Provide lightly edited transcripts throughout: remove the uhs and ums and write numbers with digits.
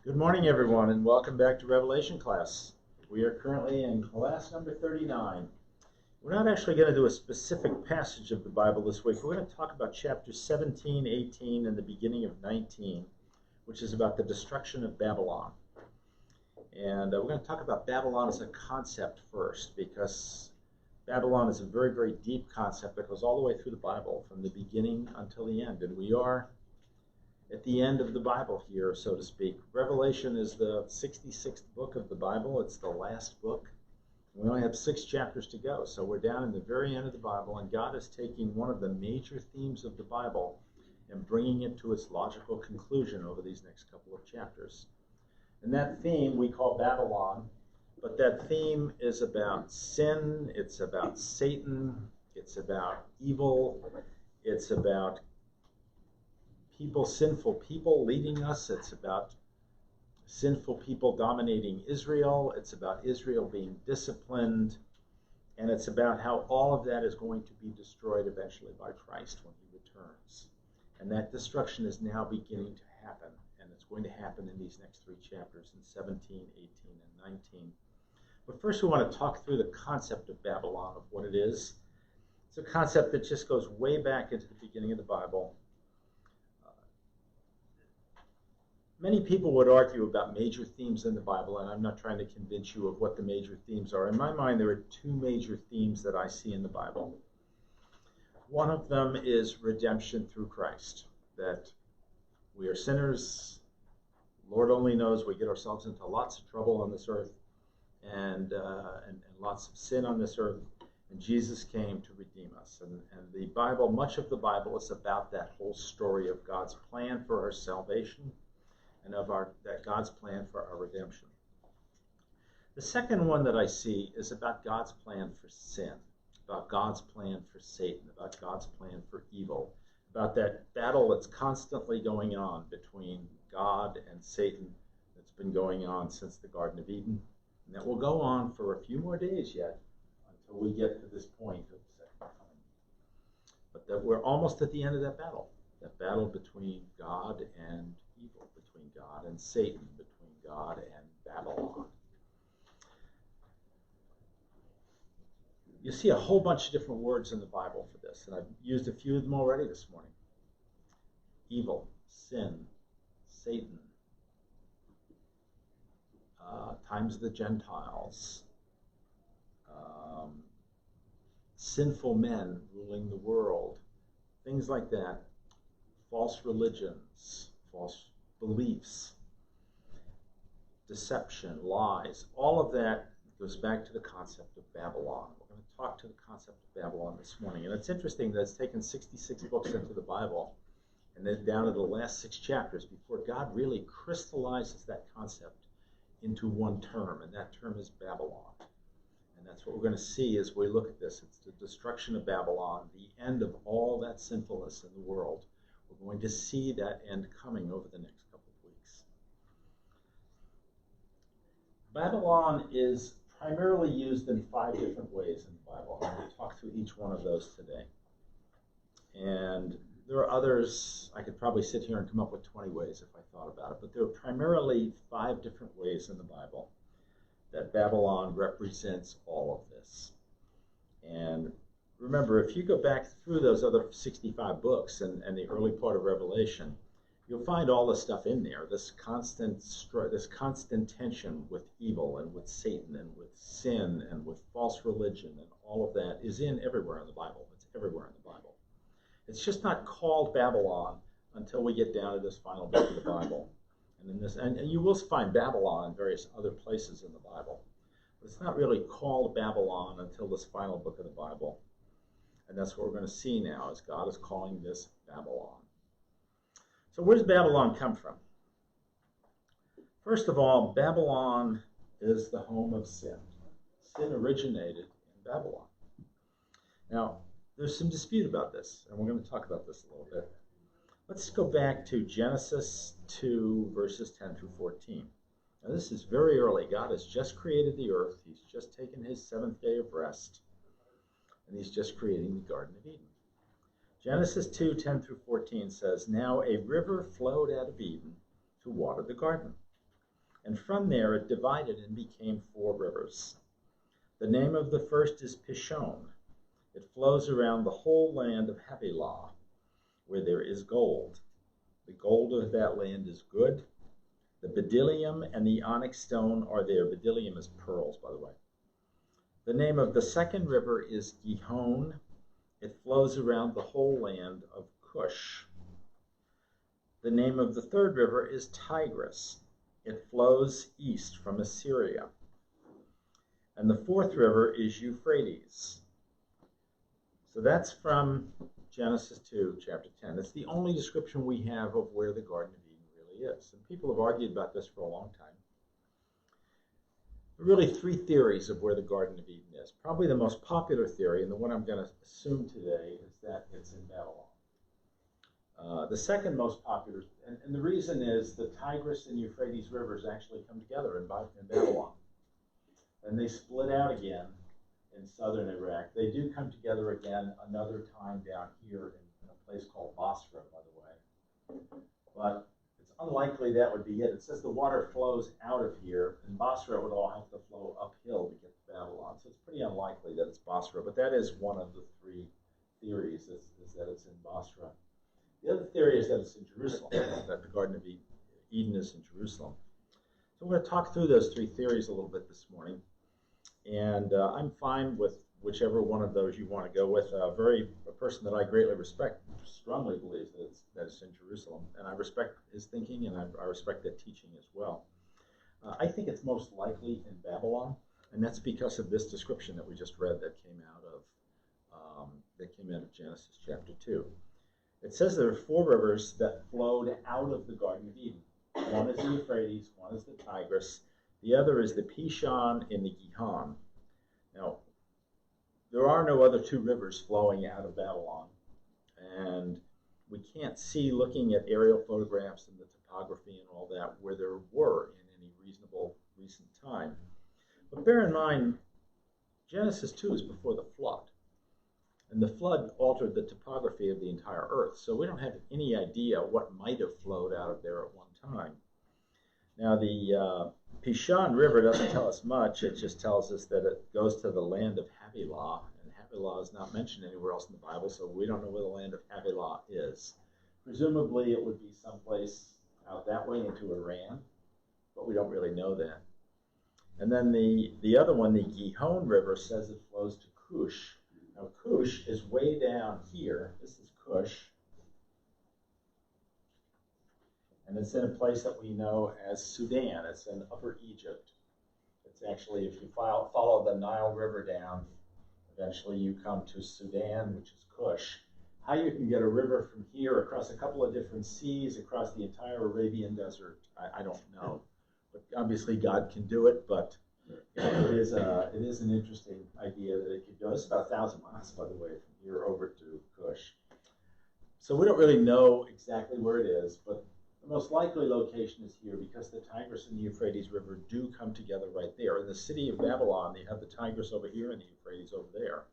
Good morning, everyone, and welcome back to Revelation class. We are currently in class number 39. We're not actually going to do a specific passage of the Bible this week. We're going to talk about chapters 17, 18, and the beginning of 19, which is about the destruction of Babylon. And we're going to talk about Babylon as a concept first, because Babylon is a very, very deep concept that goes all the way through the Bible, from the beginning until the end. And we are at the end of the Bible here, so to speak. Revelation is the 66th book of the Bible. It's the last book. We only have 6 chapters to go, so we're down in the very end of the Bible, and God is taking one of the major themes of the Bible and bringing it to its logical conclusion over these next couple of chapters. And that theme we call Babylon, but that theme is about sin, it's about Satan, it's about evil, it's about sinful people leading us. It's about sinful people dominating Israel. It's about Israel being disciplined. And it's about how all of that is going to be destroyed eventually by Christ when he returns. And that destruction is now beginning to happen. And it's going to happen in these next 3 chapters, in 17, 18, and 19. But first we want to talk through the concept of Babylon, of what it is. It's a concept that just goes way back into the beginning of the Bible. Many people would argue about major themes in the Bible, and I'm not trying to convince you of what the major themes are. In my mind, there are 2 major themes that I see in the Bible. One of them is redemption through Christ, that we are sinners. Lord only knows we get ourselves into lots of trouble on this earth and lots of sin on this earth, and Jesus came to redeem us. And the Bible, much of the Bible is about that whole story of God's plan for our salvation, and of God's plan for our redemption. The second one that I see is about God's plan for sin, about God's plan for Satan, about God's plan for evil, about that battle that's constantly going on between God and Satan that's been going on since the Garden of Eden, and that will go on for a few more days yet until we get to this point of the second coming. But that we're almost at the end of that battle between God and evil, between God and Satan, between God and Babylon. You see a whole bunch of different words in the Bible for this, and I've used a few of them already this morning. Evil, sin, Satan, times of the Gentiles, sinful men ruling the world, things like that. False religions, false beliefs, deception, lies, all of that goes back to the concept of Babylon. We're going to talk to the concept of Babylon this morning. And it's interesting that it's taken 66 books into the Bible and then down to the last 6 chapters before God really crystallizes that concept into one term, and that term is Babylon. And that's what we're going to see as we look at this. It's the destruction of Babylon, the end of all that sinfulness in the world. We're going to see that end coming over the next couple of weeks. Babylon is primarily used in 5 different ways in the Bible. I'm going to talk through each one of those today. And there are others. I could probably sit here and come up with 20 ways if I thought about it, but there are primarily 5 different ways in the Bible that Babylon represents all of this. And remember, if you go back through those other 65 books and the early part of Revelation, you'll find all this stuff in there, this constant tension with evil and with Satan and with sin and with false religion, and all of that is everywhere in the Bible. It's everywhere in the Bible. It's just not called Babylon until we get down to this final book of the Bible. And you will find Babylon in various other places in the Bible. But it's not really called Babylon until this final book of the Bible. And that's what we're going to see now, as God is calling this Babylon. So where does Babylon come from? First of all, Babylon is the home of sin. Sin originated in Babylon. Now, there's some dispute about this, and we're going to talk about this a little bit. Let's go back to Genesis 2, verses 10 through 14. Now, this is very early. God has just created the earth. He's just taken his 7th day of rest, and he's just creating the Garden of Eden. Genesis 2, 10 through 14 says, "Now a river flowed out of Eden to water the garden. and from there it divided and became 4 rivers. The name of the first is Pishon. It flows around the whole land of Havilah, where there is gold. The gold of that land is good. The bdellium and the onyx stone are there. Bdellium is pearls, by the way. The name of the second river is Gihon. It flows around the whole land of Cush. The name of the third river is Tigris. It flows east from Assyria. And the fourth river is Euphrates. So that's from Genesis 2, chapter 10. It's the only description we have of where the Garden of Eden really is. And people have argued about this for a long time. There are really 3 theories of where the Garden of Eden is. Probably the most popular theory, and the one I'm going to assume today, is that it's in Babylon. The second most popular, and the reason is the Tigris and Euphrates rivers actually come together in Babylon. And they split out again in southern Iraq. They do come together again another time down here in a place called Basra, by the way. But it's unlikely that would be it. It says the water flows out of here, and Basra would all have to flow uphill to get to Babylon. So it's pretty unlikely that it's Basra, but that is one of the 3 theories, is that it's in Basra. The other theory is that it's in Jerusalem, that the Garden of Eden is in Jerusalem. So we're going to talk through those 3 theories a little bit this morning. And I'm fine with whichever one of those you want to go with. A person that I greatly respect strongly believes that it's in Jerusalem. And I respect his thinking, and I respect that teaching as well. I think it's most likely in Babylon, and that's because of this description that we just read that came out of Genesis chapter 2. It says there are 4 rivers that flowed out of the Garden of Eden. One is the Euphrates, one is the Tigris, the other is the Pishon and the Gihon. Now, there are no other 2 rivers flowing out of Babylon, and we can't see, looking at aerial photographs and the topography and all that, where there were in any reasonable recent time. But bear in mind, Genesis 2 is before the flood. And the flood altered the topography of the entire earth. So we don't have any idea what might have flowed out of there at one time. Now, the Pishon River doesn't tell us much. It just tells us that it goes to the land of Havilah. And Havilah is not mentioned anywhere else in the Bible, so we don't know where the land of Havilah is. Presumably, it would be someplace out that way into Iran, but we don't really know that. And then the other one, the Gihon River, says it flows to Cush. Now, Cush is way down here. This is Cush. And it's in a place that we know as Sudan. It's in Upper Egypt. It's actually, if you follow the Nile River down, eventually you come to Sudan, which is Cush. How you can get a river from here across a couple of different seas, across the entire Arabian desert, I don't know. But obviously God can do it, but it is an interesting idea that it could go. It's about 1,000 miles, by the way, from here over to Cush. So we don't really know exactly where it is, but the most likely location is here because the Tigris and the Euphrates River do come together right there. In the city of Babylon, they have the Tigris over here and the Euphrates over there.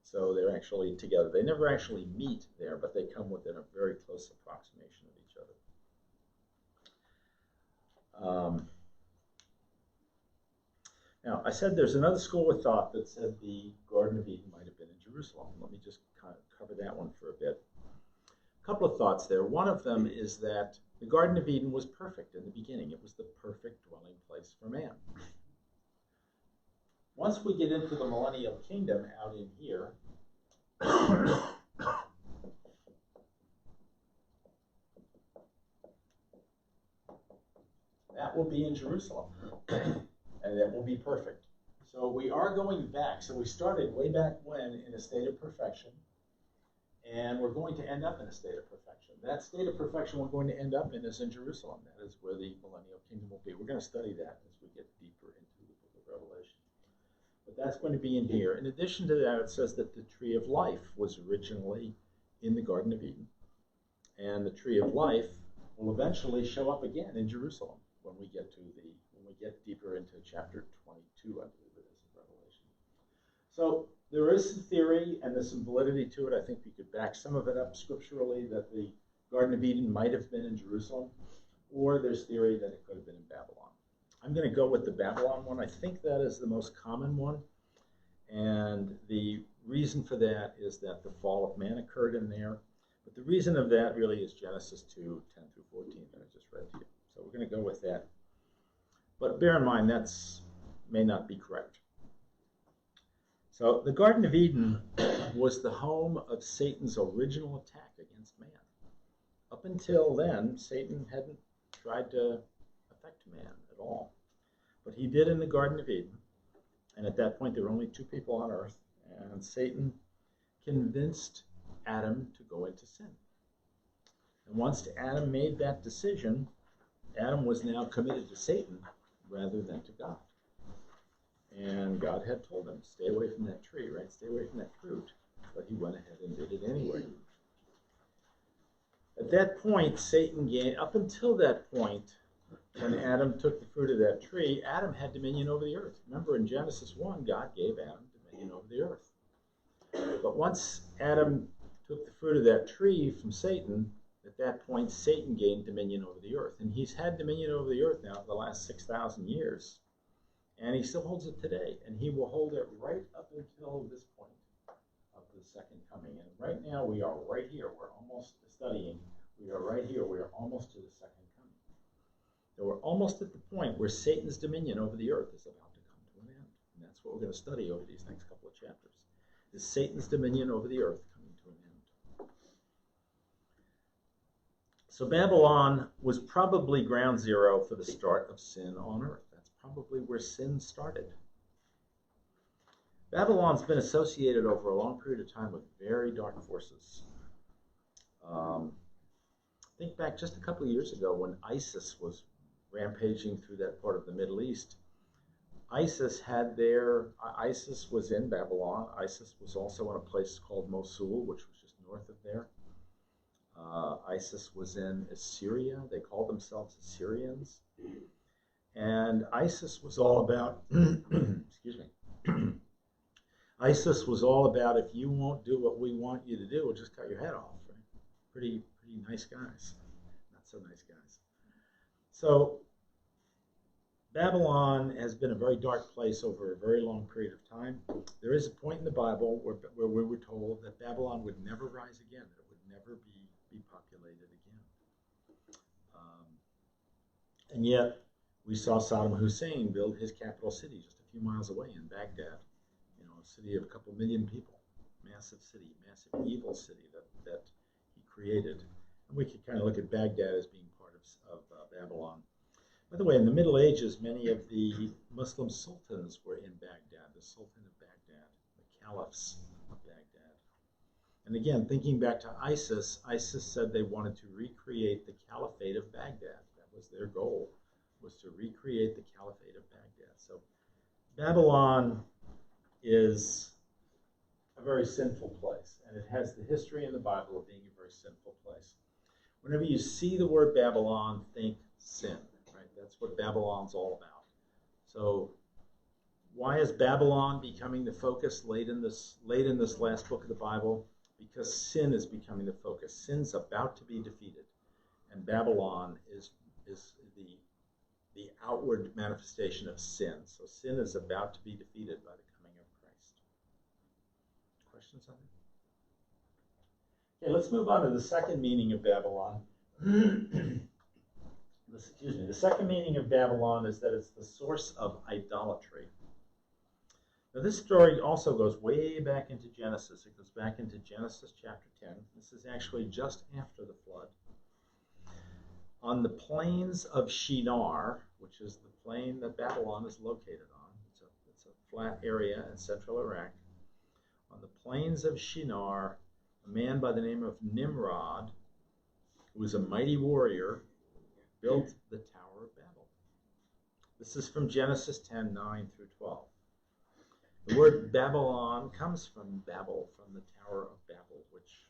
So they're actually together. They never actually meet there, but they come within a very close approximation of each other. Now, I said there's another school of thought that said the Garden of Eden might have been in Jerusalem. Let me just kind of cover that one for a bit. A couple of thoughts there. One of them is that the Garden of Eden was perfect in the beginning. It was the perfect dwelling place for man. Once we get into the millennial kingdom out in here, that will be in Jerusalem. And that will be perfect. So we are going back. So we started way back when in a state of perfection, and we're going to end up in a state of perfection. That state of perfection we're going to end up in is in Jerusalem. That is where the millennial kingdom will be. We're going to study that as we get deeper into the book of Revelation. But that's going to be in here. In addition to that, it says that the tree of life was originally in the Garden of Eden. And the tree of life will eventually show up again in Jerusalem when we get deeper into chapter 22, I believe it is, of Revelation. So there is some theory and there's some validity to it. I think we could back some of it up scripturally that the Garden of Eden might have been in Jerusalem, or there's theory that it could have been in Babylon. I'm going to go with the Babylon one. I think that is the most common one. And the reason for that is that the fall of man occurred in there. But the reason of that really is Genesis 2, 10 through 14 that I just read to you. So we're going to go with that. But bear in mind, that's may not be correct. So the Garden of Eden was the home of Satan's original attack against man. Up until then, Satan hadn't tried to affect man at all. But he did in the Garden of Eden. And at that point, there were only two people on earth. And Satan convinced Adam to go into sin. And once Adam made that decision, Adam was now committed to Satan rather than to God. And God had told him, stay away from that tree, right? Stay away from that fruit. But he went ahead and did it anyway. At that point, Satan gained, up until that point, when Adam took the fruit of that tree, Adam had dominion over the earth. Remember, in Genesis 1, God gave Adam dominion over the earth. But once Adam took the fruit of that tree from Satan, at that point, Satan gained dominion over the earth. And he's had dominion over the earth now for the last 6,000 years. And he still holds it today. And he will hold it right up until this point of the second coming. And right now, we are right here. We're almost studying. We are right here. We are almost to the second coming. So we're almost at the point where Satan's dominion over the earth is about to come to an end. And that's what we're going to study over these next couple of chapters. Is Satan's dominion over the earth coming to an end? So Babylon was probably ground zero for the start of sin on earth. That's probably where sin started. Babylon's been associated over a long period of time with very dark forces. Think back just a couple of years ago when ISIS was rampaging through that part of the Middle East. ISIS was in Babylon. ISIS was also in a place called Mosul, which was just north of there. ISIS was in Assyria. They called themselves Assyrians. And ISIS was all about, excuse me, ISIS was all about, if you won't do what we want you to do, we'll just cut your head off. Right? Pretty nice guys. Not so nice guys. So Babylon has been a very dark place over a very long period of time. There is a point in the Bible where we were told that Babylon would never rise again, that it would never be populated again. And yet, we saw Saddam Hussein build his capital city just a few miles away in Baghdad, a city of a couple million people, massive city, massive evil city that he created. And we could kind of look at Baghdad as being part of Babylon. By the way, in the Middle Ages, many of the Muslim sultans were in Baghdad, the Sultan of Baghdad, the caliphs of Baghdad. And again, thinking back to ISIS, ISIS said they wanted to recreate the Caliphate of Baghdad. That was their goal, was to recreate the Caliphate of Baghdad. So Babylon is a very sinful place, and it has the history in the Bible of being a very sinful place. Whenever you see the word Babylon, think sin. That's what Babylon's all about. So why is Babylon becoming the focus late in this last book of the Bible? Because sin is becoming the focus. Sin's about to be defeated. And Babylon is the outward manifestation of sin. So sin is about to be defeated by the coming of Christ. Questions on it? Okay, let's move on to the second meaning of Babylon. The second meaning of Babylon is that it's the source of idolatry. Now, this story also goes way back into Genesis. It goes back into Genesis chapter 10. This is actually just after the flood. On the plains of Shinar, which is the plain that Babylon is located on, it's a flat area in central Iraq. On the plains of Shinar, a man by the name of Nimrod, who was a mighty warrior, built the Tower of Babel. This is from Genesis 10, 9 through 12. The word Babylon comes from Babel, from the Tower of Babel, which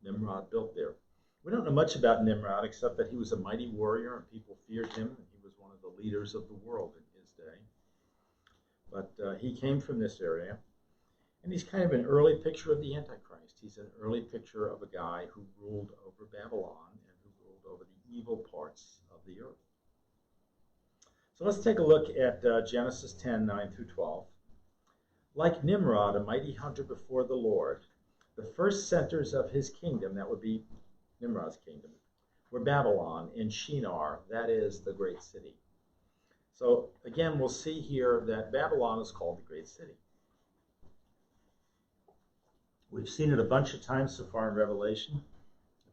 Nimrod built there. We don't know much about Nimrod except that he was a mighty warrior and people feared him, and he was one of the leaders of the world in his day. But he came from this area, and he's kind of an early picture of the Antichrist. He's an early picture of a guy who ruled over Babylon and who ruled over the evil parts of the earth. So let's take a look at Genesis 10, 9 through 12. Like Nimrod, a mighty hunter before the Lord, the first centers of his kingdom, that would be Nimrod's kingdom, were Babylon and Shinar, that is the great city. So again, we'll see here that Babylon is called the great city. We've seen it a bunch of times so far in Revelation.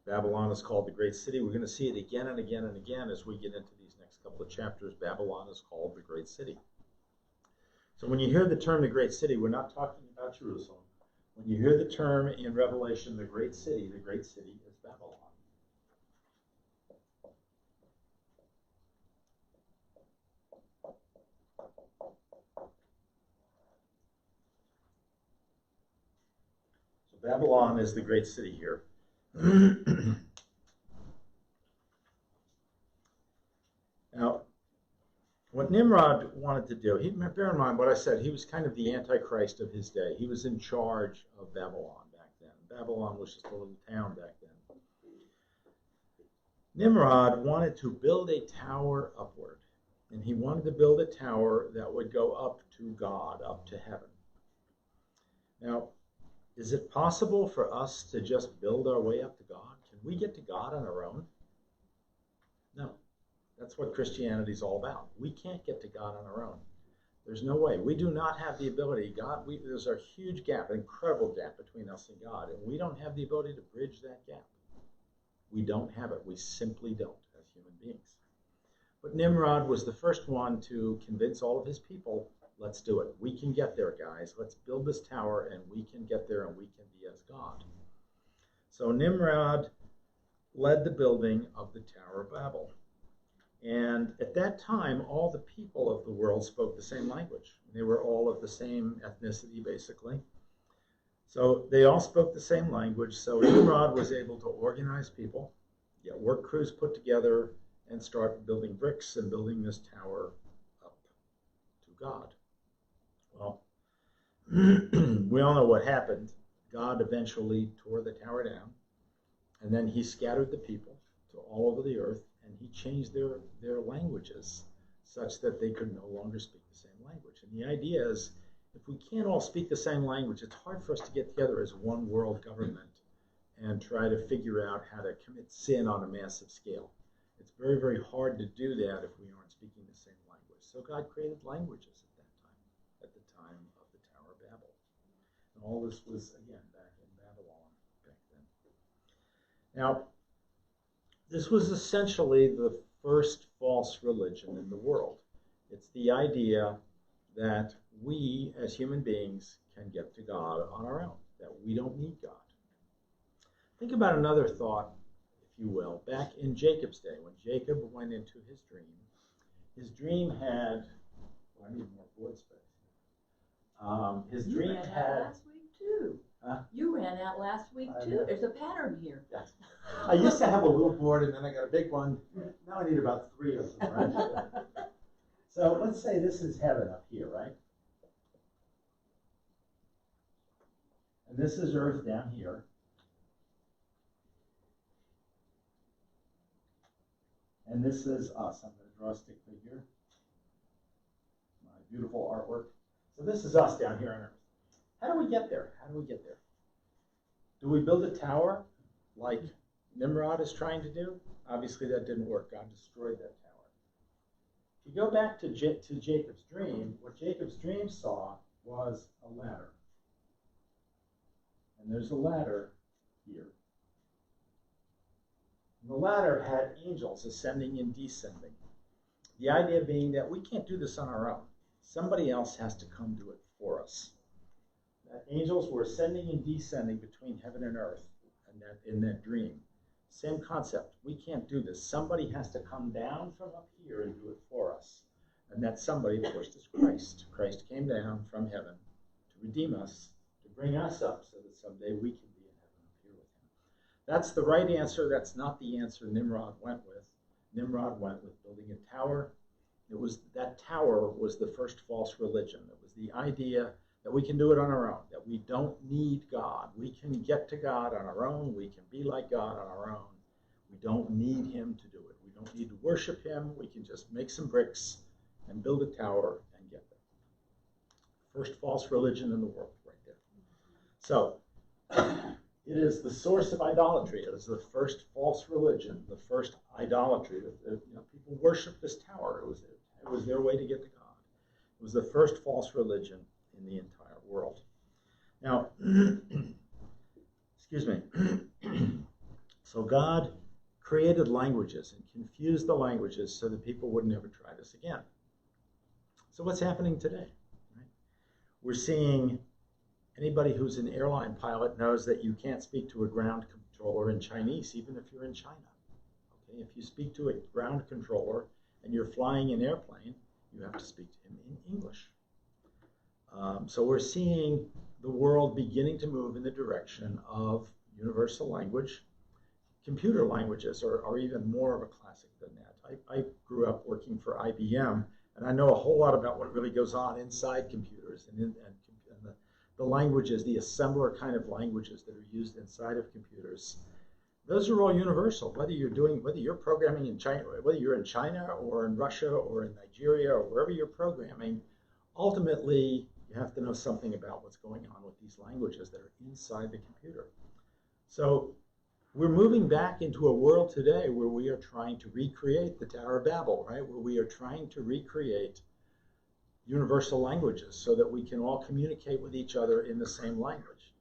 Babylon is called the great city. We're going to see it again and again and again as we get into these next couple of chapters. Babylon is called the great city. So when you hear the term the great city, we're not talking about Jerusalem. When you hear the term in Revelation, the great city is Babylon. So Babylon is the great city here. Now, what Nimrod wanted to do, bear in mind what I said, he was kind of the Antichrist of his day. He was in charge of Babylon back then. Babylon was just a little town back then. Nimrod wanted to build a tower upward, and he wanted to build a tower that would go up to God, up to heaven. Now, is it possible for us to just build our way up to God? Can we get to God on our own? No. That's what Christianity is all about. We can't get to God on our own. There's no way. We do not have the ability. There's a huge gap, an incredible gap between us and God, and we don't have the ability to bridge that gap. We don't have it. We simply don't as human beings. But Nimrod was the first one to convince all of his people, let's do it. We can get there, guys. Let's build this tower, and we can get there, and we can be as God. So Nimrod led the building of the Tower of Babel. And at that time, all the people of the world spoke the same language. They were all of the same ethnicity, basically. So they all spoke the same language. So Nimrod was able to organize people, get work crews put together, and start building bricks and building this tower up to God. Well, we all know what happened. God eventually tore the tower down, and then he scattered the people to all over the earth, and he changed their languages such that they could no longer speak the same language. And the idea is, if we can't all speak the same language, it's hard for us to get together as one world government and try to figure out how to commit sin on a massive scale. It's very, very hard to do that if we aren't speaking the same language. So God created languages at the time of the Tower of Babel. And all this was, again, back in Babylon back then. Now, this was essentially the first false religion in the world. It's the idea that we, as human beings, can get to God on our own, that we don't need God. Think about another thought, if you will. Back in Jacob's day, when Jacob went into his dream had, I need more board space. His dream had... last week, too. Huh? You ran out last week, too. There's a pattern here. Yes. I used to have a little board, and then I got a big one. Now I need about 3 of them, right? So let's say this is heaven up here, right? And this is earth down here. And this is us. I'm going to draw a stick figure. My beautiful artwork. So this is us down here on earth. How do we get there? How do we get there? Do we build a tower like Nimrod is trying to do? Obviously that didn't work. God destroyed that tower. If you go back to Jacob's dream, what Jacob's dream saw was a ladder. And there's a ladder here. And the ladder had angels ascending and descending. The idea being that we can't do this on our own. Somebody else has to come do it for us. That angels were ascending and descending between heaven and earth in that dream. Same concept. We can't do this. Somebody has to come down from up here and do it for us. And that somebody, of course, is Christ. Christ came down from heaven to redeem us, to bring us up so that someday we can be in heaven up here with him. That's the right answer. That's not the answer Nimrod went with. Nimrod went with building a tower. That tower was the first false religion. It was the idea that we can do it on our own, that we don't need God. We can get to God on our own. We can be like God on our own. We don't need him to do it. We don't need to worship him. We can just make some bricks and build a tower and get there. First false religion in the world, right there. So, it is the source of idolatry. It is the first false religion, the first idolatry. People worship this tower. It was their way to get to God. It was the first false religion in the entire world. Now, excuse me. So God created languages and confused the languages so that people would never try this again. So what's happening today? Right? We're seeing anybody who's an airline pilot knows that you can't speak to a ground controller in Chinese, even if you're in China. Okay? If you speak to a ground controller and you're flying an airplane, you have to speak to him in English. So we're seeing the world beginning to move in the direction of universal language. Computer languages are even more of a classic than that. I grew up working for IBM, and I know a whole lot about what really goes on inside computers and the languages, the assembler kind of languages that are used inside of computers. Those are all universal, whether you're programming in China, whether you're in China or in Russia or in Nigeria or wherever you're programming. Ultimately, you have to know something about what's going on with these languages that are inside the computer. So we're moving back into a world today where we are trying to recreate the Tower of Babel, right? Where we are trying to recreate universal languages so that we can all communicate with each other in the same language.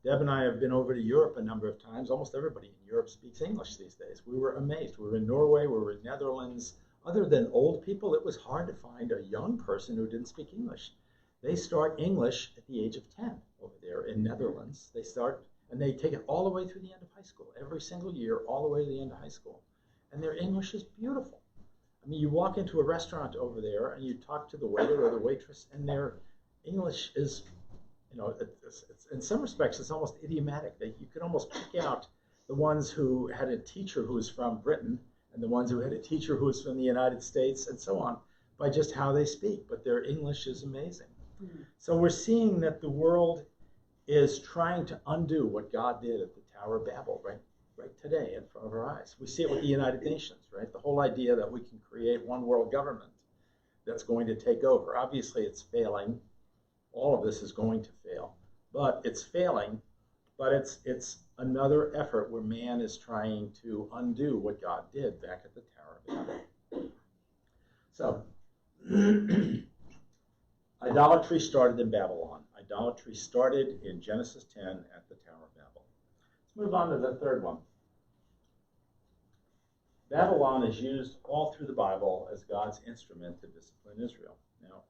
Deb and I have been over to Europe a number of times. Almost everybody in Europe speaks English these days. We were amazed. We were in Norway, we were in Netherlands. Other than old people, it was hard to find a young person who didn't speak English. They start English at the age of 10 over there in Netherlands. They start, and they take it all the way through the end of high school, every single year, all the way to the end of high school. And their English is beautiful. I mean, you walk into a restaurant over there and you talk to the waiter or the waitress, and their English is, it's, in some respects, it's almost idiomatic. You could almost pick out the ones who had a teacher who was from Britain and the ones who had a teacher who was from the United States and so on by just how they speak. But their English is amazing. Mm-hmm. So we're seeing that the world is trying to undo what God did at the Tower of Babel, right today in front of our eyes. We see it with the United Nations, right? The whole idea that we can create one world government that's going to take over. Obviously, it's failing. All of this is going to fail, but it's failing. But it's another effort where man is trying to undo what God did back at the Tower of Babel. So, idolatry started in Babylon. Idolatry started in Genesis 10 at the Tower of Babel. Let's move on to the third one. Babylon is used all through the Bible as God's instrument to discipline Israel. Now,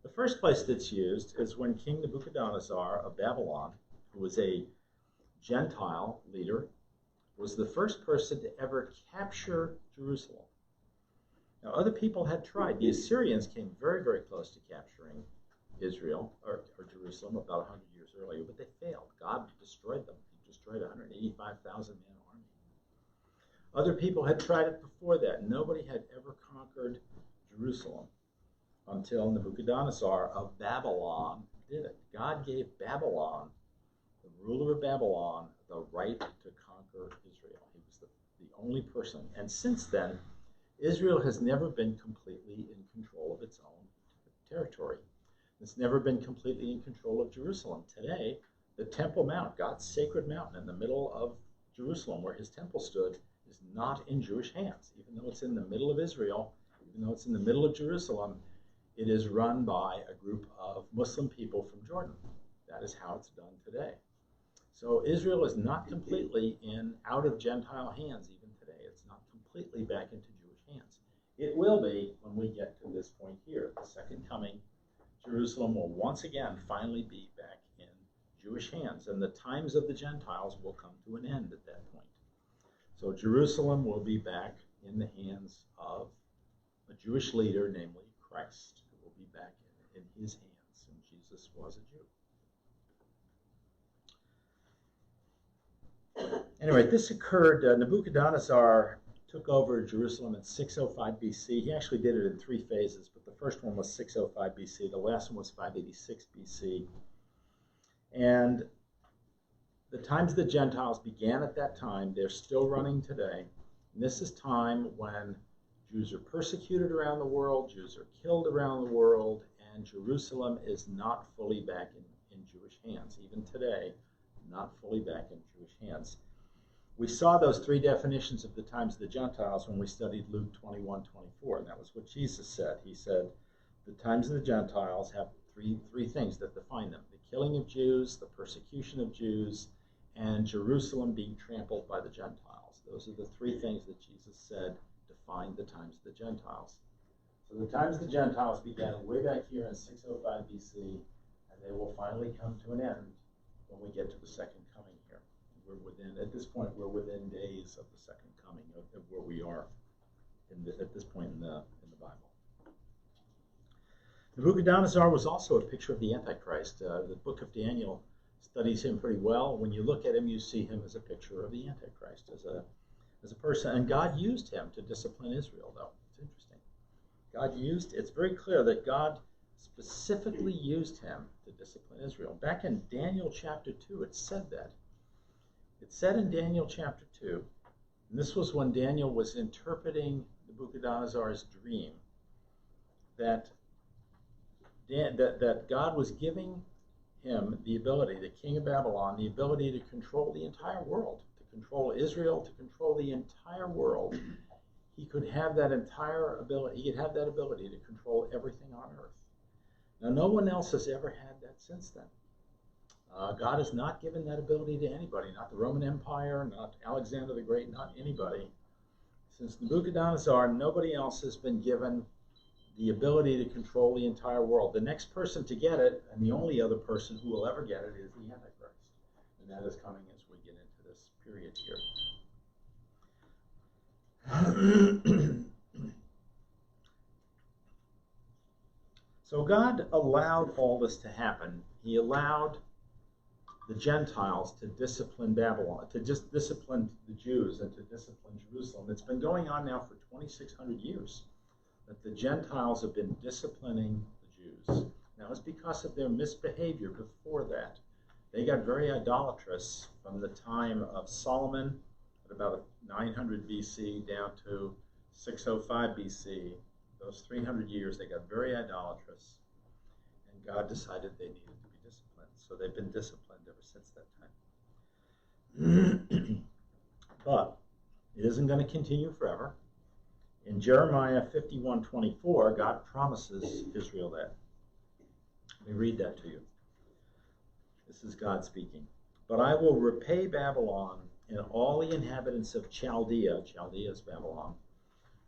the first place that's used is when King Nebuchadnezzar of Babylon, who was a Gentile leader, was the first person to ever capture Jerusalem. Now, other people had tried. The Assyrians came very, very close to capturing Israel, or Jerusalem, about 100 years earlier, but they failed. God destroyed them. He destroyed a 185,000-man army. Other people had tried it before that. Nobody had ever conquered Jerusalem until Nebuchadnezzar of Babylon did it. God gave Babylon, the ruler of Babylon, the right to conquer Israel. He was the only person. And since then, Israel has never been completely in control of its own territory. It's never been completely in control of Jerusalem. Today, the Temple Mount, God's sacred mountain in the middle of Jerusalem, where his temple stood, is not in Jewish hands. Even though it's in the middle of Israel, even though it's in the middle of Jerusalem, it is run by a group of Muslim people from Jordan. That is how it's done today. So Israel is not completely out of Gentile hands even today. It's not completely back into Jewish hands. It will be when we get to this point here, the second coming. Jerusalem will once again finally be back in Jewish hands, and the times of the Gentiles will come to an end at that point. So Jerusalem will be back in the hands of a Jewish leader, namely Christ, who will be back in his hands, and Jesus was a Jew. Anyway, this occurred, Nebuchadnezzar took over Jerusalem in 605 BC. He actually did it in 3 phases, but the first one was 605 BC. The last one was 586 BC. And the times of the Gentiles began at that time. They're still running today. And this is time when Jews are persecuted around the world, Jews are killed around the world, and Jerusalem is not fully back in Jewish hands. Even today, not fully back in Jewish hands. We saw those three definitions of the times of the Gentiles when we studied Luke 21:24, and that was what Jesus said. He said, the times of the Gentiles have three things that define them: the killing of Jews, the persecution of Jews, and Jerusalem being trampled by the Gentiles. Those are the three things that Jesus said define the times of the Gentiles. So the times of the Gentiles began way back here in 605 BC, and they will finally come to an end when we get to the second coming here. At this point, we're within days of the second coming of where we are at this point in the Bible. Nebuchadnezzar was also a picture of the Antichrist. The book of Daniel studies him pretty well. When you look at him, you see him as a picture of the Antichrist, as a person. And God used him to discipline Israel, though. It's interesting. It's very clear that God specifically used him to discipline Israel. Back in Daniel chapter 2, it said that. It said in Daniel chapter 2, and this was when Daniel was interpreting Nebuchadnezzar's dream, that God was giving him the ability, the king of Babylon, the ability to control the entire world, to control Israel, to control the entire world. He could have that entire ability. He could have that ability to control everything on earth. Now, no one else has ever had that since then. God has not given that ability to anybody, not the Roman Empire, not Alexander the Great, not anybody. Since Nebuchadnezzar, nobody else has been given the ability to control the entire world. The next person to get it, and the only other person who will ever get it, is the Antichrist. And that is coming as we get into this period here. So God allowed all this to happen. He allowed the Gentiles to discipline Babylon, to just discipline the Jews and to discipline Jerusalem. It's been going on now for 2,600 years that the Gentiles have been disciplining the Jews. Now, it's because of their misbehavior before that. They got very idolatrous from the time of Solomon at about 900 BC down to 605 BC. Those 300 years, they got very idolatrous, and God decided they needed to be disciplined. So they've been disciplined ever since that time. But it isn't going to continue forever. In Jeremiah 51:24, God promises Israel that. Let me read that to you. This is God speaking. But I will repay Babylon and all the inhabitants of Chaldea, Chaldea is Babylon,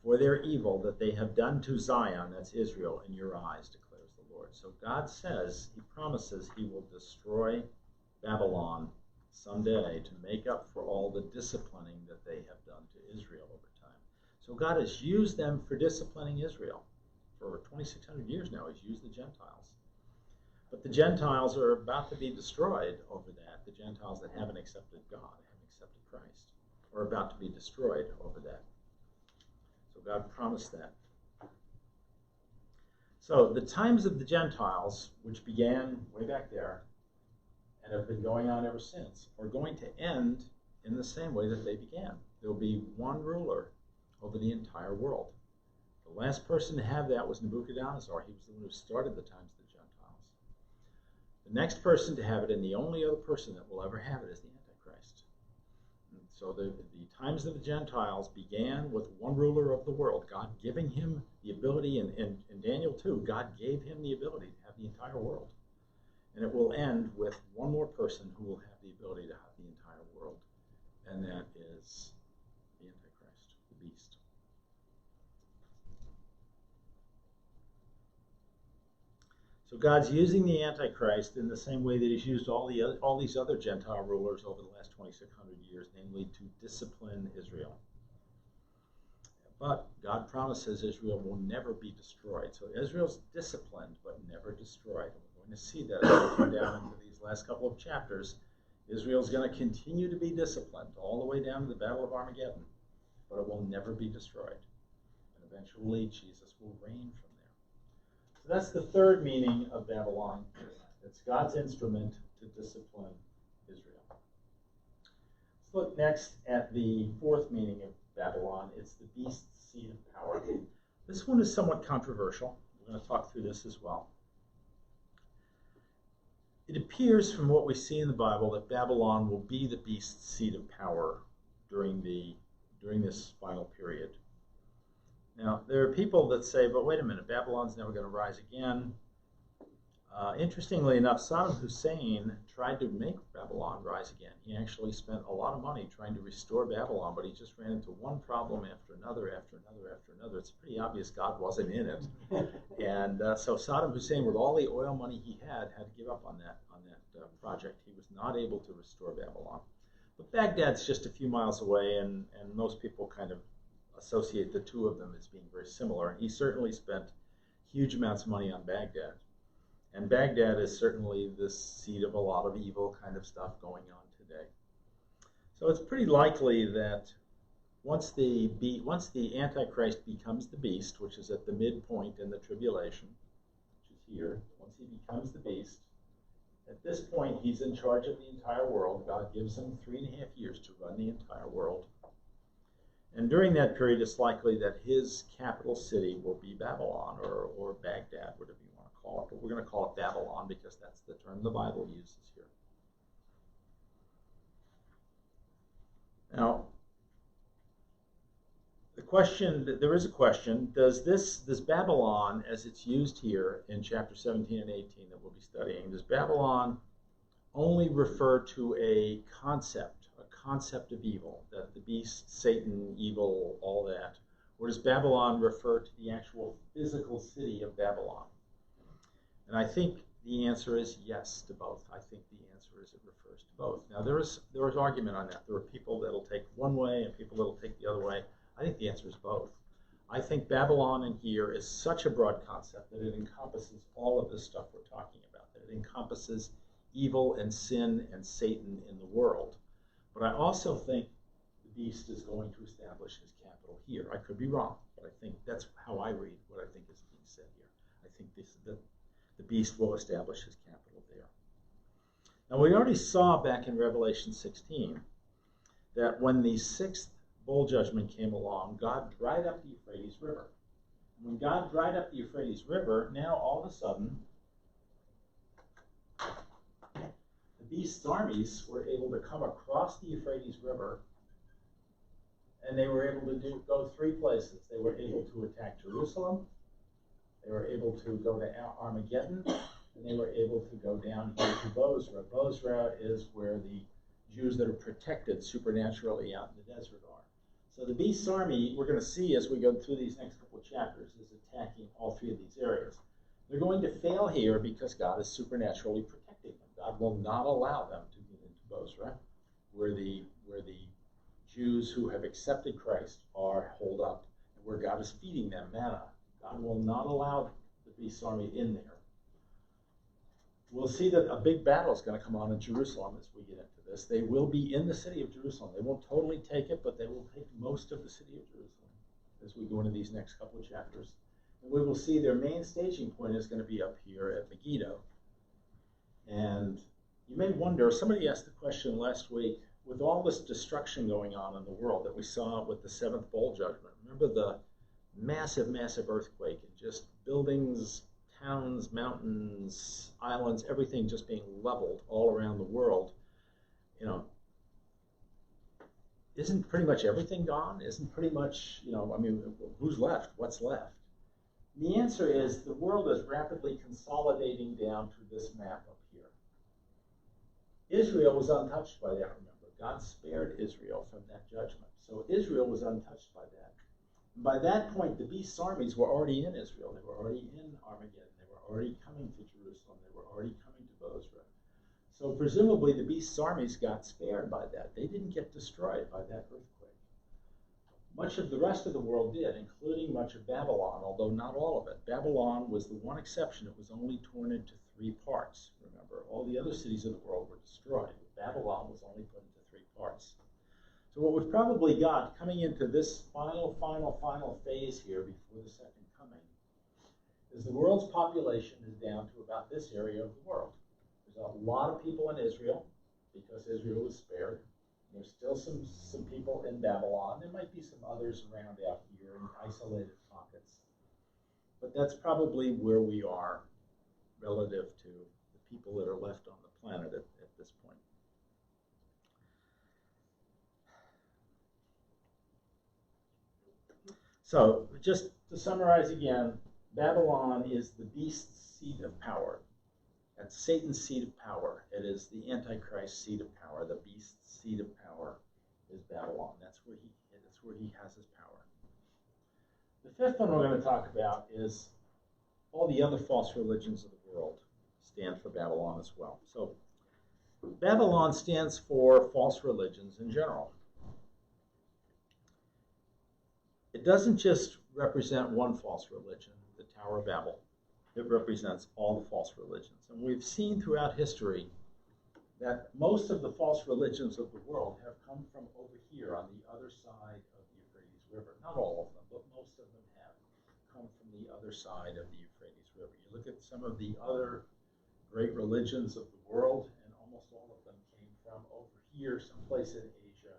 for their evil that they have done to Zion, that's Israel, in your eyes, declares the Lord. So God says, he promises he will destroy Babylon someday to make up for all the disciplining that they have done to Israel over time. So God has used them for disciplining Israel. For 2,600 years now, he's used the Gentiles. But the Gentiles are about to be destroyed over that. The Gentiles that haven't accepted God, haven't accepted Christ, are about to be destroyed over that. So God promised that. So the times of the Gentiles, which began way back there and have been going on ever since, are going to end in the same way that they began. There will be one ruler over the entire world. The last person to have that was Nebuchadnezzar. He was the one who started the times of the Gentiles. The next person to have it, and the only other person that will ever have it, is the Antichrist. And so the times of the Gentiles began with one ruler of the world, God giving him the ability, in Daniel 2, God gave him the ability to have the entire world. And it will end with one more person who will have the ability to have the entire world, and that is the Antichrist, the beast. So God's using the Antichrist in the same way that he's used all these other Gentile rulers over the last 2,600 years, namely to discipline Israel. But God promises Israel will never be destroyed. So Israel's disciplined, but never destroyed. We're going to see that as we come down into these last couple of chapters. Israel's going to continue to be disciplined all the way down to the Battle of Armageddon, but it will never be destroyed. And eventually Jesus will reign from there. So that's the third meaning of Babylon. It's God's instrument to discipline Israel. Let's look next at the fourth meaning of Babylon. It's the beast's seat of power. This one is somewhat controversial. We're going to talk through this as well. It appears from what we see in the Bible that Babylon will be the beast's seat of power during this final period. Now, there are people that say, but wait a minute, Babylon's never going to rise again. Interestingly enough, Saddam Hussein tried to make Babylon rise again. He actually spent a lot of money trying to restore Babylon, but he just ran into one problem after another, after another, after another. It's pretty obvious God wasn't in it. And so Saddam Hussein, with all the oil money he had to give up on that project. He was not able to restore Babylon. But Baghdad's just a few miles away, and most people kind of associate the two of them as being very similar. And he certainly spent huge amounts of money on Baghdad. And Baghdad is certainly the seat of a lot of evil kind of stuff going on today. So it's pretty likely that once the Antichrist becomes the beast, which is at the midpoint in the tribulation, which is here, once he becomes the beast, at this point he's in charge of the entire world. God gives him 3.5 years to run the entire world. And during that period, it's likely that his capital city will be Babylon or Baghdad, whatever you want to call it. But we're going to call it Babylon because that's the term the Bible uses here. Now, there is a question, does Babylon, as it's used here in chapter 17 and 18 that we'll be studying, does Babylon only refer to a concept of evil, that the beast, Satan, evil, all that, or does Babylon refer to the actual physical city of Babylon? And I think the answer is yes to both. I think the answer is it refers to both. Now there is argument on that. There are people that'll take one way and people that'll take the other way. I think the answer is both. I think Babylon in here is such a broad concept that it encompasses all of this stuff we're talking about, that it encompasses evil and sin and Satan in the world. But I also think the beast is going to establish his capital here. I could be wrong, but I think that's how I read what I think is being said here. I think the beast will establish his capital there. Now, we already saw back in Revelation 16 that when the sixth bowl judgment came along, God dried up the Euphrates River. And when God dried up the Euphrates River, now all of a sudden, the beast's armies were able to come across the Euphrates River, and they were able to go 3 places. They were able to attack Jerusalem, they were able to go to Armageddon, and they were able to go down here to Bozrah. Bozrah is where the Jews that are protected supernaturally out in the desert are. So the beast's army, we're going to see as we go through these next couple of chapters, is attacking all 3 of these areas. They're going to fail here because God is supernaturally protecting them. God will not allow them to get into Bozrah, where the Jews who have accepted Christ are holed up, and where God is feeding them manna. God will not allow the beast's army in there. We'll see that a big battle is going to come on in Jerusalem as we get into this. They will be in the city of Jerusalem. They won't totally take it, but they will take most of the city of Jerusalem as we go into these next couple of chapters. And we will see their main staging point is going to be up here at Megiddo. And you may wonder, somebody asked the question last week, with all this destruction going on in the world that we saw with the 7th bowl judgment, remember the massive, massive earthquake and just buildings, towns, mountains, islands, everything just being leveled all around the world. You know, isn't pretty much everything gone? Isn't pretty much, who's left? What's left? The answer is the world is rapidly consolidating down to this map up here. Israel was untouched by that, remember. God spared Israel from that judgment. So Israel was untouched by that. By that point, the beast's armies were already in Israel. They were already in Armageddon. They were already coming to Jerusalem. They were already coming to Bozrah. So presumably the beast's armies got spared by that. They didn't get destroyed by that earthquake. Much of the rest of the world did, including much of Babylon, although not all of it. Babylon was the one exception. It was only torn into 3 parts. Remember, all the other cities of the world were destroyed. Babylon was only put into 3 parts. So what we've probably got coming into this final phase here before the second coming is the world's population is down to about this area of the world. There's a lot of people in Israel because Israel was spared. There's still some people in Babylon. There might be some others around out here in isolated pockets. But that's probably where we are relative to the people that are left on the planet at this point. So just to summarize again, Babylon is the beast's seat of power. That's Satan's seat of power. It is the Antichrist's seat of power. The beast's seat of power is Babylon. That's where he has his power. The fifth one we're going to talk about is all the other false religions of the world stand for Babylon as well. So Babylon stands for false religions in general. It doesn't just represent one false religion, the Tower of Babel. It represents all the false religions. And we've seen throughout history that most of the false religions of the world have come from over here on the other side of the Euphrates River. Not all of them, but most of them have come from the other side of the Euphrates River. You look at some of the other great religions of the world, and almost all of them came from over here, someplace in Asia,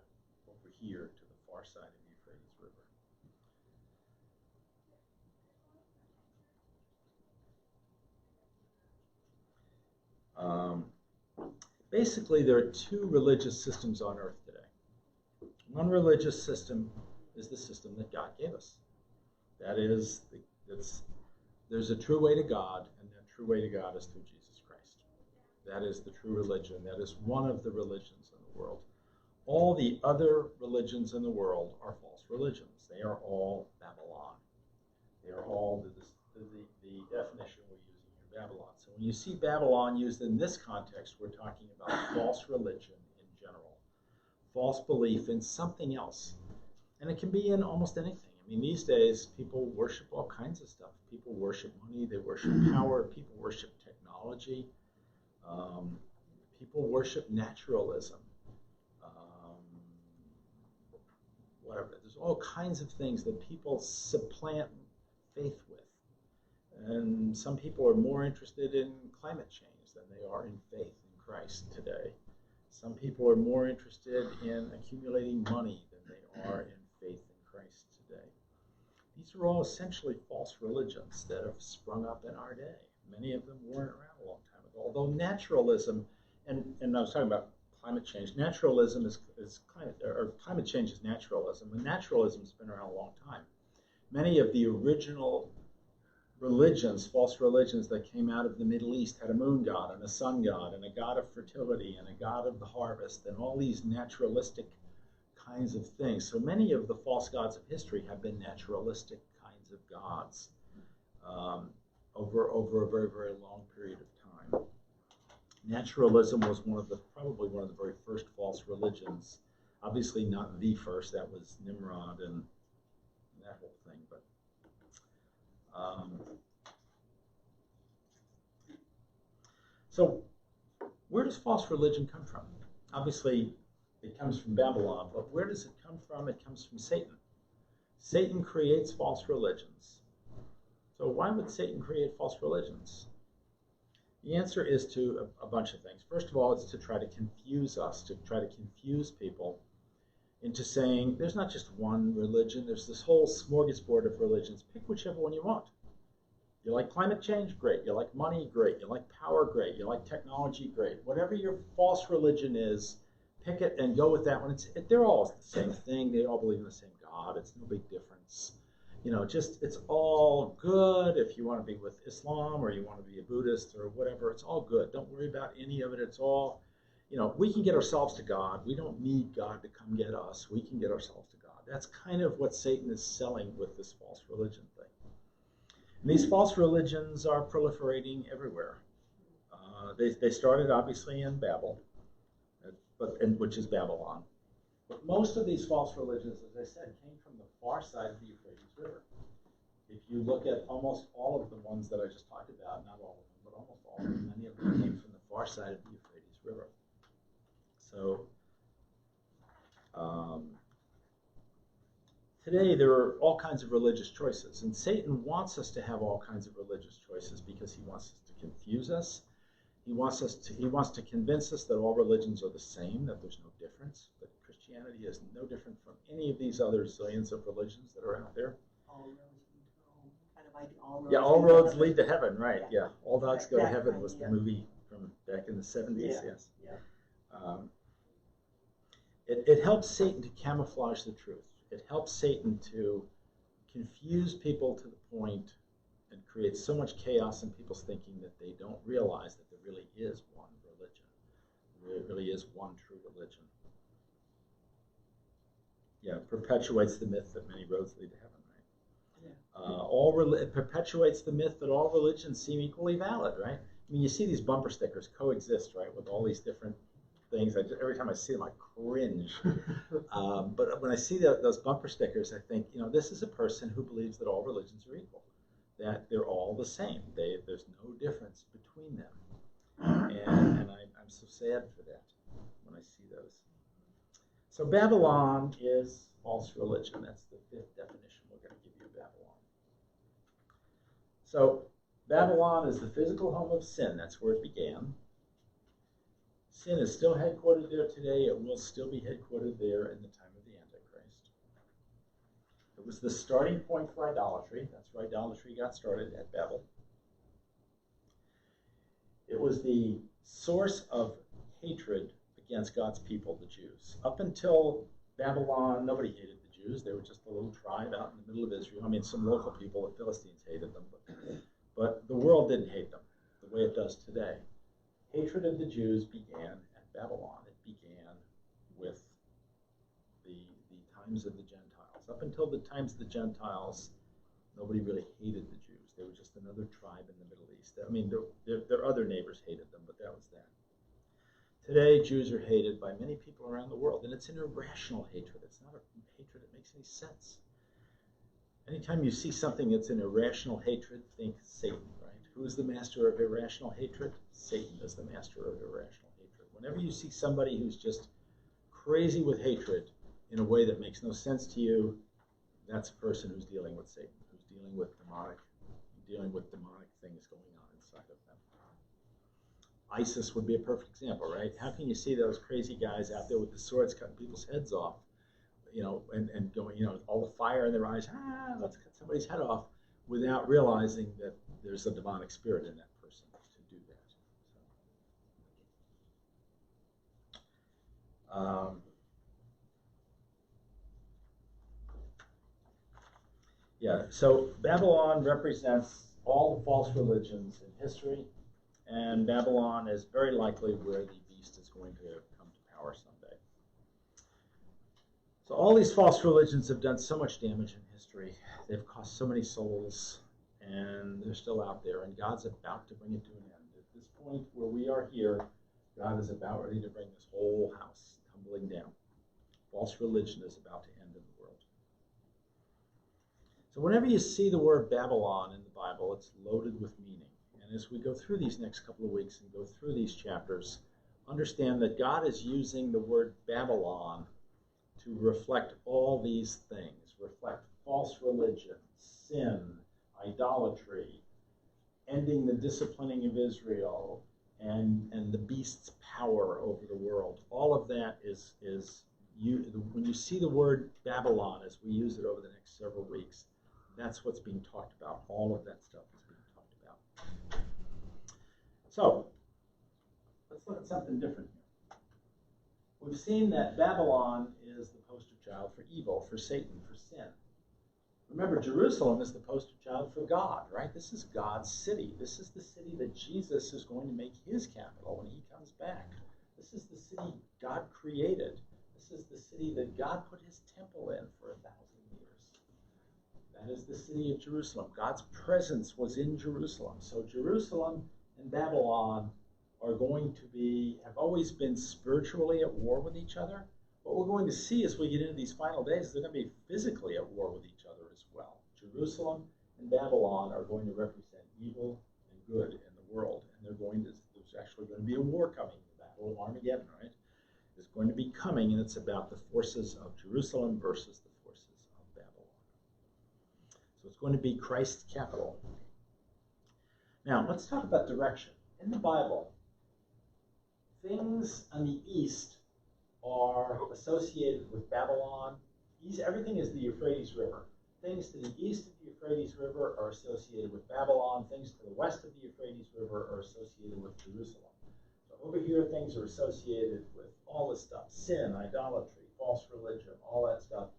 over here to the far side of the Euphrates River. Basically, there are two religious systems on earth today. One religious system is the system that God gave us. That is, there's a true way to God, and that true way to God is through Jesus Christ. That is the true religion. That is one of the religions in the world. All the other religions in the world are false religions. They are all Babylon. They are all the definition we're using here, Babylon. So when you see Babylon used in this context, we're talking about false religion in general, false belief in something else. And it can be in almost anything. I mean, these days, people worship all kinds of stuff. People worship money, they worship power, people worship technology, people worship naturalism, whatever. There's all kinds of things that people supplant faith with. And some people are more interested in climate change than they are in faith in Christ today. Some people are more interested in accumulating money than they are in faith in Christ today. These are all essentially false religions that have sprung up in our day. Many of them weren't around a long time ago. Although naturalism, and I was talking about climate change, naturalism is climate change is naturalism, and naturalism has been around a long time. Many of the original religions, false religions that came out of the Middle East had a moon god and a sun god and a god of fertility and a god of the harvest and all these naturalistic kinds of things. So many of the false gods of history have been naturalistic kinds of gods over a very, very long period of time. Naturalism was probably one of the very first false religions. Obviously not the first, that was Nimrod and that whole thing, but so where does false religion come from? Obviously, it comes from Babylon, but where does it come from? It comes from Satan. Satan creates false religions. So why would Satan create false religions? The answer is to a bunch of things. First of all, it's to try to confuse us, to try to confuse people into saying there's not just one religion, there's this whole smorgasbord of religions. Pick whichever one you want. You like climate change? Great. You like money? Great. You like power? Great. You like technology? Great. Whatever your false religion is, pick it and go with that one. They're all the same thing. They all believe in the same God. It's no big difference. It's all good. If you want to be with Islam or you want to be a Buddhist or whatever, it's all good. Don't worry about any of it. It's all, we can get ourselves to God. We don't need God to come get us. We can get ourselves to God. That's kind of what Satan is selling with this false religion thing. And these false religions are proliferating everywhere. They started obviously in Babel, which is Babylon. But most of these false religions, as I said, came from the far side of the Euphrates River. If you look at almost all of the ones that I just talked about, not all of them, but almost all of them, many of them came from the far side of the Euphrates River. So today there are all kinds of religious choices, and Satan wants us to have all kinds of religious choices because he wants us to confuse us. He wants to convince us that all religions are the same, that there's no difference, that Christianity is no different from any of these other zillions of religions that are out there. All roads lead to Rome. Kind of like all roads. Yeah, all roads lead to heaven, right? Yeah, All Dogs Go to Exact Heaven was the idea. movie from back in the 70s. Yeah. Yes. Yeah. It helps Satan to camouflage the truth. It helps Satan to confuse people to the point and create so much chaos in people's thinking that they don't realize that there really is one religion. There really is one true religion. Yeah, it perpetuates the myth that many roads lead to heaven, right? Yeah. It perpetuates the myth that all religions seem equally valid, right? I mean, you see these bumper stickers coexist, right, with all these different things. Every time I see them, I cringe. But when I see those bumper stickers, I think, this is a person who believes that all religions are equal, that they're all the same. There's no difference between them. And I'm so sad for that when I see those. So Babylon is false religion. That's the fifth definition we're going to give you of Babylon. So Babylon is the physical home of sin. That's where it began. Sin is still headquartered there today. It will still be headquartered there in the time of the Antichrist. It was the starting point for idolatry. That's where idolatry got started, at Babel. It was the source of hatred against God's people, the Jews. Up until Babylon, nobody hated the Jews. They were just a little tribe out in the middle of Israel. I mean, some local people, the Philistines, hated them, but the world didn't hate them the way it does today. Hatred of the Jews began at Babylon. It began with the times of the Gentiles. Up until the times of the Gentiles, nobody really hated the Jews. They were just another tribe in the Middle East. I mean, their other neighbors hated them, but that was that. Today, Jews are hated by many people around the world, and it's an irrational hatred. It's not a hatred that makes any sense. Anytime you see something that's an irrational hatred, think Satan, right? Who is the master of irrational hatred? Satan is the master of irrational hatred. Whenever you see somebody who's just crazy with hatred in a way that makes no sense to you, that's a person who's dealing with Satan, who's dealing with demonic things going on inside of them. ISIS would be a perfect example, right? How can you see those crazy guys out there with the swords cutting people's heads off, and going, all the fire in their eyes, let's cut somebody's head off, without realizing that there's a demonic spirit in that person to do that. So Babylon represents all the false religions in history, and Babylon is very likely where the beast is going to come to power someday. So all these false religions have done so much damage in history. They've cost so many souls, and they're still out there, and God's about to bring it to an end. At this point where we are here, God is about ready to bring this whole house tumbling down. False religion is about to end in the world. So whenever you see the word Babylon in the Bible, it's loaded with meaning. And as we go through these next couple of weeks and go through these chapters, understand that God is using the word Babylon to reflect all these things, reflect false religion, sin, idolatry, ending the disciplining of Israel, and the beast's power over the world. All of that is when you see the word Babylon, as we use it over the next several weeks, that's what's being talked about. All of that stuff is being talked about. So, let's look at something different here. We've seen that Babylon is the poster child for evil, for Satan, for sin. Remember, Jerusalem is the poster child for God, right? This is God's city. This is the city that Jesus is going to make his capital when he comes back. This is the city God created. This is the city that God put his temple in for 1,000 years. That is the city of Jerusalem. God's presence was in Jerusalem. So Jerusalem and Babylon are going to have always been spiritually at war with each other. What we're going to see as we get into these final days, they're going to be physically at war with each other as well. Jerusalem and Babylon are going to represent evil and good in the world. And there's actually going to be a war coming. The Battle of Armageddon, right? Is going to be coming, and it's about the forces of Jerusalem versus the forces of Babylon. So it's going to be Christ's capital. Now, let's talk about direction. In the Bible, things on the east are associated with Babylon. Everything is the Euphrates River. Things to the east of the Euphrates River are associated with Babylon. Things to the west of the Euphrates River are associated with Jerusalem. So over here, things are associated with all this stuff: sin, idolatry, false religion, all that stuff.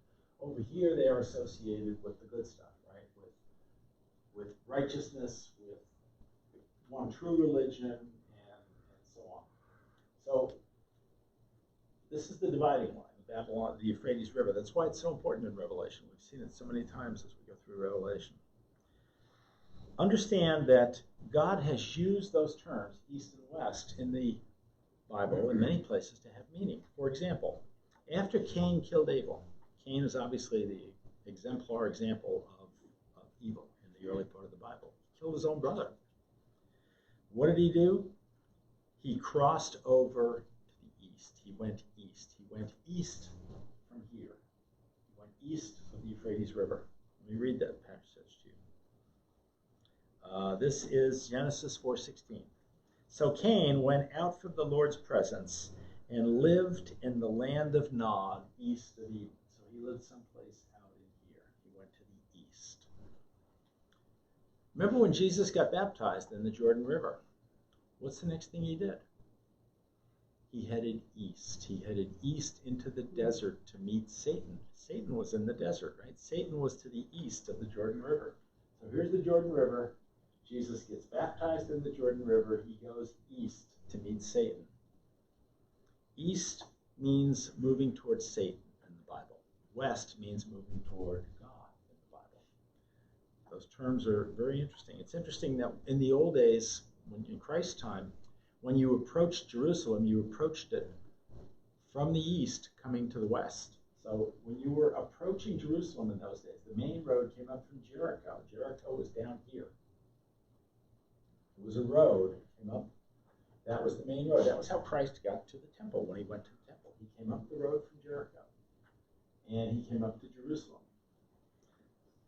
Over here, they are associated with the good stuff, right? With righteousness, with one true religion, and so on. So this is the dividing line, Babylon, the Euphrates River. That's why it's so important in Revelation. We've seen it so many times as we go through Revelation. Understand that God has used those terms, east and west, in the Bible in many places to have meaning. For example, after Cain killed Abel, Cain is obviously the exemplar example of evil in the early part of the Bible. He killed his own brother. What did he do? He crossed over to the east. He went east. He went east from here. He went east of the Euphrates River. Let me read that passage to you. This is Genesis 4:16. So Cain went out from the Lord's presence and lived in the land of Nod, east of Eden. So he lived someplace out in here. He went to the east. Remember when Jesus got baptized in the Jordan River? What's the next thing he did? He headed east. He headed east into the desert to meet Satan. Satan was in the desert, right? Satan was to the east of the Jordan River. So here's the Jordan River. Jesus gets baptized in the Jordan River. He goes east to meet Satan. East means moving towards Satan in the Bible. West means moving toward God in the Bible. Those terms are very interesting. It's interesting that in the old days, in Christ's time, when you approached Jerusalem, you approached it from the east coming to the west. So when you were approaching Jerusalem in those days, the main road came up from Jericho. Jericho was down here. It was a road, came up. That was the main road. That was how Christ got to the temple when he went to the temple. He came up the road from Jericho, and he came up to Jerusalem.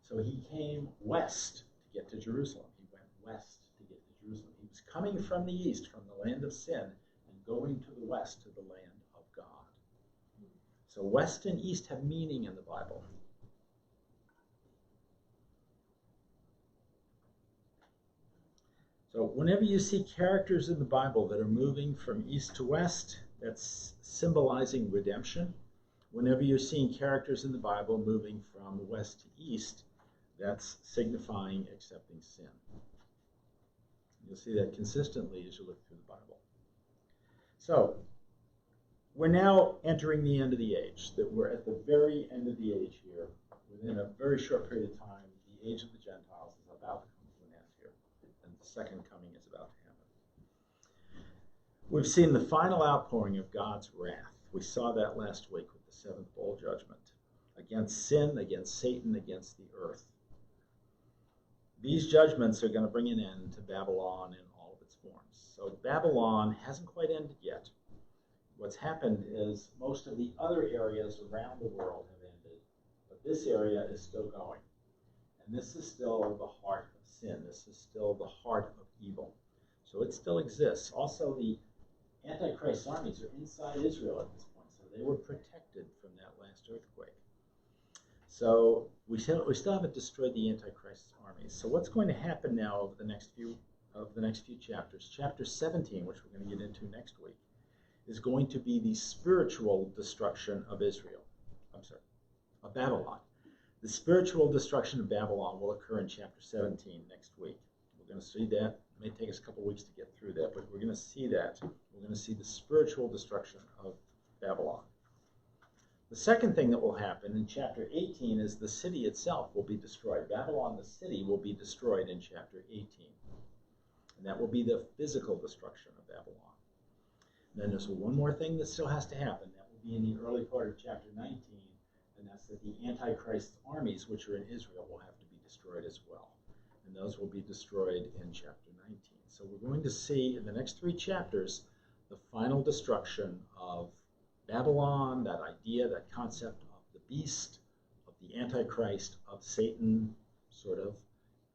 So he came west to get to Jerusalem. He went west to get to Jerusalem. He was coming from the east, from the land of sin, and going to the west, to the land of God. So west and east have meaning in the Bible. So whenever you see characters in the Bible that are moving from east to west, that's symbolizing redemption. Whenever you're seeing characters in the Bible moving from west to east, that's signifying accepting sin. You'll see that consistently as you look through the Bible. So we're now entering the end of the age. That we're at the very end of the age here. Within a very short period of time, the age of the Gentiles is about to come to an end here. And the second coming is about to happen. We've seen the final outpouring of God's wrath. We saw that last week with the seventh bowl judgment against sin, against Satan, against the earth. These judgments are going to bring an end to Babylon in all of its forms. So Babylon hasn't quite ended yet. What's happened is most of the other areas around the world have ended, but this area is still going. And this is still the heart of sin. This is still the heart of evil. So it still exists. Also, the Antichrist armies are inside Israel at this point, so they were protected from that last earthquake. So we still haven't destroyed the Antichrist's armies. So what's going to happen now over the next few chapters? Chapter 17, which we're going to get into next week, is going to be the spiritual destruction of of Babylon. The spiritual destruction of Babylon will occur in chapter 17 next week. We're going to see that. It may take us a couple weeks to get through that, but we're going to see that. We're going to see the spiritual destruction of Babylon. The second thing that will happen in chapter 18 is the city itself will be destroyed. Babylon, the city, will be destroyed in chapter 18. And that will be the physical destruction of Babylon. And then there's one more thing that still has to happen. That will be in the early part of chapter 19, and that's that the Antichrist's armies, which are in Israel, will have to be destroyed as well. And those will be destroyed in chapter 19. So we're going to see in the next 3 chapters the final destruction of Babylon, that idea, that concept of the beast, of the Antichrist, of Satan, sort of,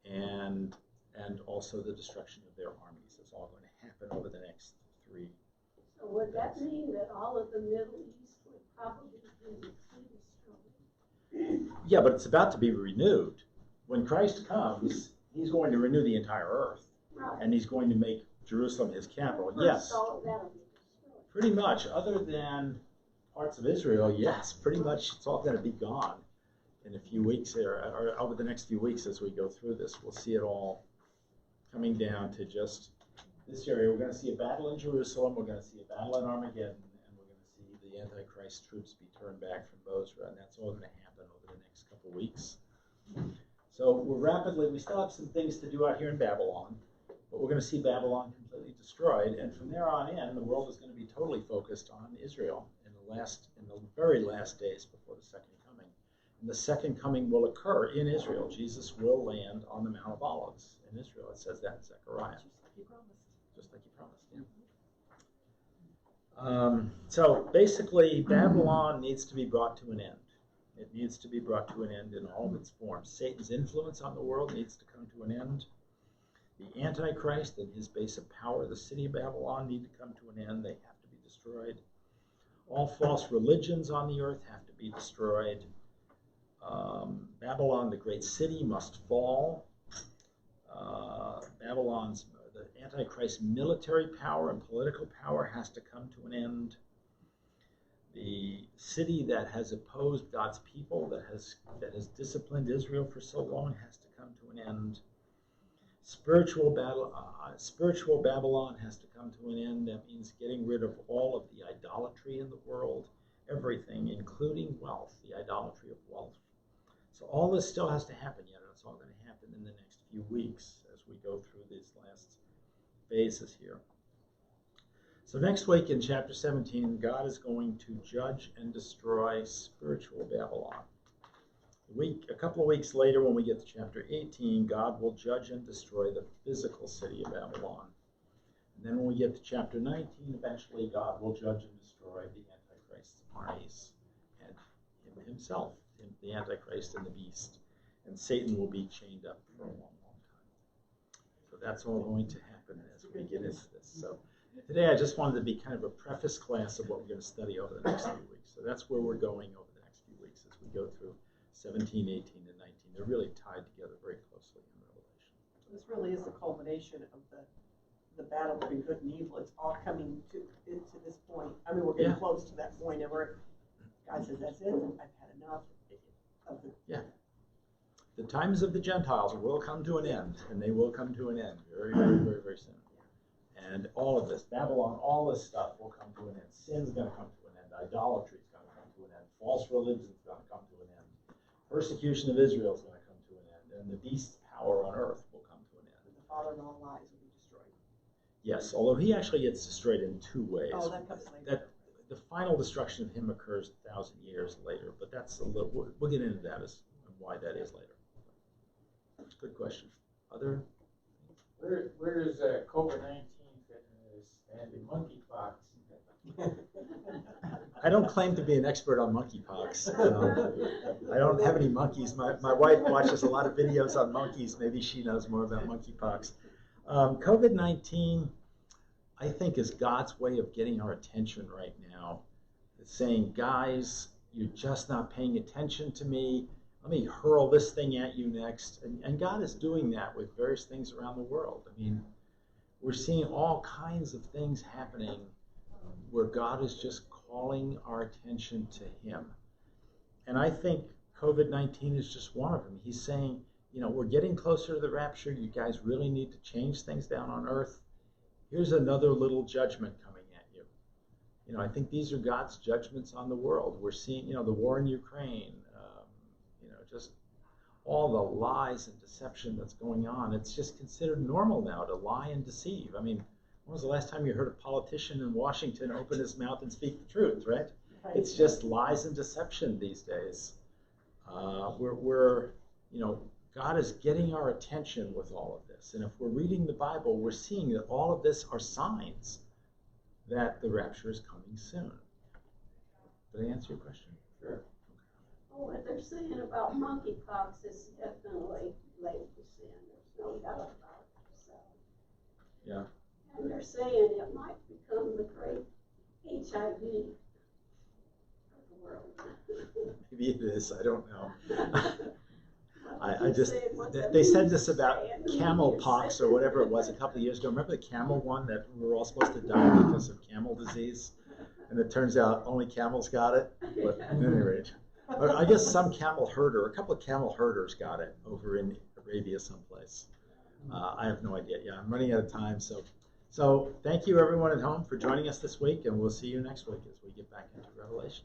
and also the destruction of their armies. It's all going to happen over the next 3 So would that mean that all of the Middle East would probably be destroyed? Yeah, but it's about to be renewed. When Christ comes, he's going to renew the entire earth. Right. And he's going to make Jerusalem his capital. First, Yes, all of that will be destroyed. pretty much. Other than parts of Israel, yes, pretty much it's all going to be gone in a few weeks here, or over the next few weeks as we go through this. We'll see it all coming down to just this area. We're going to see a battle in Jerusalem. We're going to see a battle in Armageddon, and we're going to see the Antichrist troops be turned back from Bozrah, and that's all going to happen over the next couple weeks. So we still have some things to do out here in Babylon, but we're going to see Babylon completely destroyed, and from there on in, the world is going to be totally focused on Israel in the very last days before the second coming. And the second coming will occur in Israel. Jesus will land on the Mount of Olives in Israel. It says that in Zechariah. Just like he promised, yeah. So basically, Babylon needs to be brought to an end. It needs to be brought to an end in all of its forms. Satan's influence on the world needs to come to an end. The Antichrist and his base of power, the city of Babylon, need to come to an end. They have to be destroyed. All false religions on the earth have to be destroyed. Babylon, the great city, must fall. The Antichrist's military power and political power has to come to an end. The city that has opposed God's people, that has disciplined Israel for so long, has to come to an end. Spiritual Babylon has to come to an end. That means getting rid of all of the idolatry in the world, everything, including wealth, the idolatry of wealth. So all this still has to happen yet, and it's all going to happen in the next few weeks as we go through these last phases here. So next week in chapter 17, God is going to judge and destroy spiritual Babylon. A couple of weeks later, when we get to chapter 18, God will judge and destroy the physical city of Babylon. And then when we get to chapter 19, eventually God will judge and destroy the Antichrist's armies and him himself, the Antichrist and the beast. And Satan will be chained up for a long, long time. So that's all going to happen as we get into this. So today I just wanted to be kind of a preface class of what we're going to study over the next few weeks. So that's where we're going over the next few weeks as we go through 17, 18, and 19. They're really tied together very closely in Revelation. This really is the culmination of the battle between good and evil. It's all coming to this point. I mean, we're getting close to that point, and God says, that's it. I've had enough of the... Yeah. The times of the Gentiles will come to an end, and they will come to an end very, very, very, very soon. And all of this, Babylon, all this stuff will come to an end. Sin's going to come to an end. Idolatry is going to come to an end. False religion is going to come to an end. Persecution of Israel is going to come to an end. And the beast's power on earth will come to an end. The father of all lies will be destroyed. Yes, although he actually gets destroyed in two ways. Oh, that comes later. The final destruction of him occurs 1,000 years later, but that's a little. We'll get into that and why that is later. Good question. Other? Where does COVID-19 fit in this and the monkeypox? I don't claim to be an expert on monkeypox. I don't have any monkeys. My wife watches a lot of videos on monkeys. Maybe she knows more about monkeypox. COVID-19, I think, is God's way of getting our attention right now. It's saying, guys, you're just not paying attention to me. Let me hurl this thing at you next. And God is doing that with various things around the world. I mean, we're seeing all kinds of things happening where God is just calling our attention to him. And I think COVID-19 is just one of them. He's saying, we're getting closer to the rapture. You guys really need to change things down on earth. Here's another little judgment coming at you. I think these are God's judgments on the world. We're seeing, the war in Ukraine, just all the lies and deception that's going on. It's just considered normal now to lie and deceive. I mean, when was the last time you heard a politician in Washington open his mouth and speak the truth, right? It's just lies and deception these days. God is getting our attention with all of this. And if we're reading the Bible, we're seeing that all of this are signs that the rapture is coming soon. Did I answer your question? Sure. What they're saying about monkeypox is definitely laid to sin. There's no doubt about it. So. Yeah. And they're saying it might become the great HIV of the world. Maybe it is, I don't know. I Keep just, saying what that they said means, this about saying. camel pox or whatever it was a couple of years ago. Remember the camel one that we were all supposed to die because of camel disease? And it turns out only camels got it. But at any rate, I guess some camel herder, a couple of camel herders got it over in Arabia someplace. I have no idea. Yeah, I'm running out of time. So thank you everyone at home for joining us this week, and we'll see you next week as we get back into Revelation.